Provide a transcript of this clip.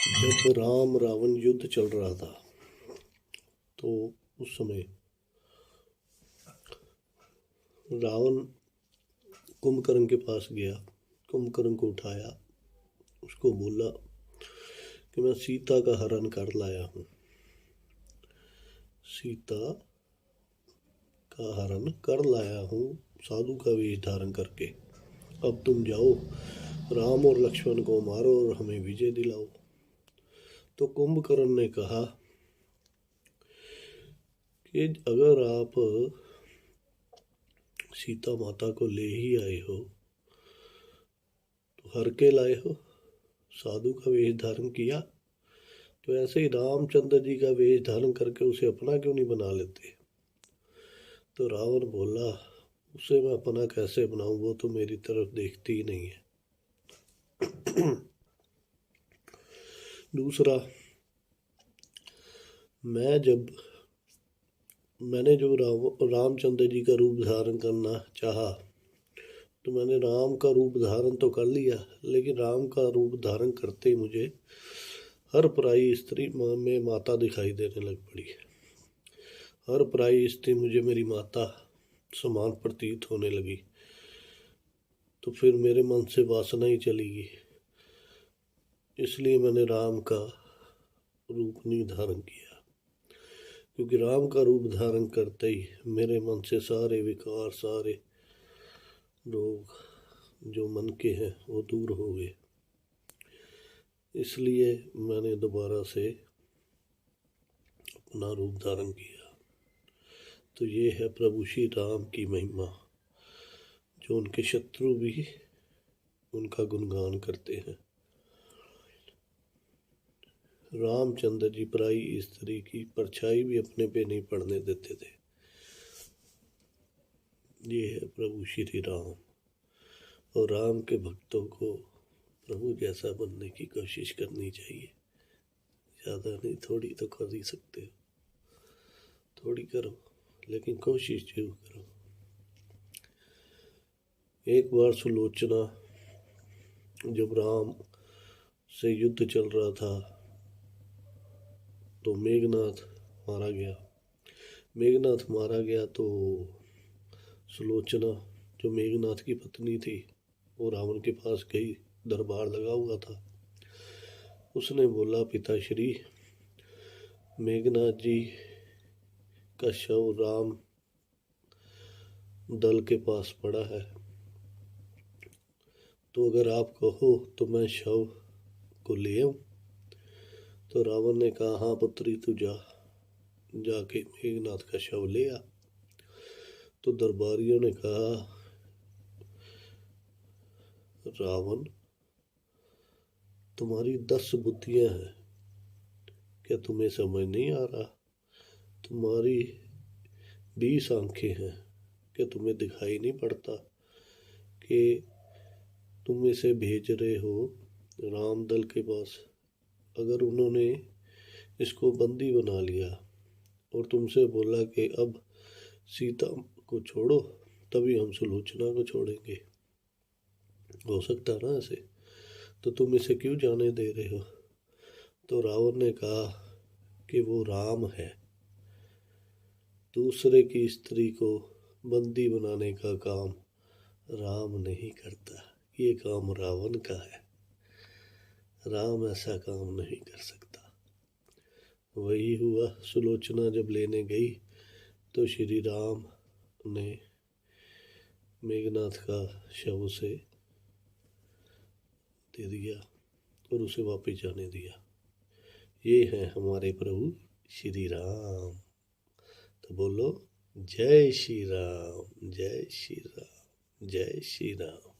जब राम रावण युद्ध चल रहा था तो उस समय रावण कुंभकर्ण के पास गया। कुंभकर्ण को उठाया, उसको बोला कि मैं सीता का हरण कर लाया हूँ। सीता का हरण कर लाया हूँ साधु का वेश धारण करके। अब तुम जाओ, राम और लक्ष्मण को मारो और हमें विजय दिलाओ। तो कुंभकर्ण ने कहा कि अगर आप सीता माता को ले ही आए हो तो हर के लाए हो, साधु का वेश धारण किया, तो ऐसे ही रामचंद्र जी का वेश धारण करके उसे अपना क्यों नहीं बना लेते। तो रावण बोला, उसे मैं अपना कैसे बनाऊं, वो तो मेरी तरफ देखती ही नहीं है। दूसरा, मैंने जो रामचंद्र जी का रूप धारण करना चाहा तो मैंने राम का रूप धारण तो कर लिया, लेकिन राम का रूप धारण करते ही मुझे हर पराई स्त्री में माता दिखाई देने लग पड़ी। हर पराई स्त्री मुझे मेरी माता समान प्रतीत होने लगी। तो फिर मेरे मन से वासना ही चली गई, इसलिए मैंने राम का रूप नहीं धारण किया। क्योंकि राम का रूप धारण करते ही मेरे मन से सारे विकार, सारे रोग जो मन के हैं वो दूर हो गए। इसलिए मैंने दोबारा से अपना रूप धारण किया। तो ये है प्रभु श्री राम की महिमा, जो उनके शत्रु भी उनका गुणगान करते हैं। रामचंद्र जी पराई स्त्री की परछाई भी अपने पे नहीं पड़ने देते थे। ये है प्रभु श्री राम। और राम के भक्तों को प्रभु जैसा बनने की कोशिश करनी चाहिए। ज़्यादा नहीं, थोड़ी तो कर ही सकते हो, थोड़ी करो, लेकिन कोशिश जरूर करो। एक बार सुलोचना, जब राम से युद्ध चल रहा था तो मेघनाथ मारा गया। तो सुलोचना जो मेघनाथ की पत्नी थी वो रावण के पास गई, दरबार लगा हुआ था। उसने बोला, पिताश्री, मेघनाथ जी का शव राम दल के पास पड़ा है, तो अगर आप कहो तो मैं शव को ले आऊं। तो रावण ने कहा, हाँ पुत्री, तू जाके मेघनाथ का शव ले आ। तो दरबारियों ने कहा, रावण, तुम्हारी 10 बुद्धियां हैं, क्या तुम्हें समझ नहीं आ रहा? तुम्हारी 20 आंखें हैं, क्या तुम्हें दिखाई नहीं पड़ता कि तुम इसे भेज रहे हो राम दल के पास? अगर उन्होंने इसको बंदी बना लिया और तुमसे बोला कि अब सीता को छोड़ो, तभी हम सुलोचना को छोड़ेंगे, हो सकता ना ऐसे? तो तुम इसे क्यों जाने दे रहे हो? तो रावण ने कहा कि वो राम है, दूसरे की स्त्री को बंदी बनाने का काम राम नहीं करता, ये काम रावण का है। राम ऐसा काम नहीं कर सकता। वही हुआ, सुलोचना जब लेने गई तो श्री राम ने मेघनाथ का शव उसे दे दिया और उसे वापस जाने दिया। ये है हमारे प्रभु श्री राम। तो बोलो, जय श्री राम, जय श्री राम, जय श्री राम।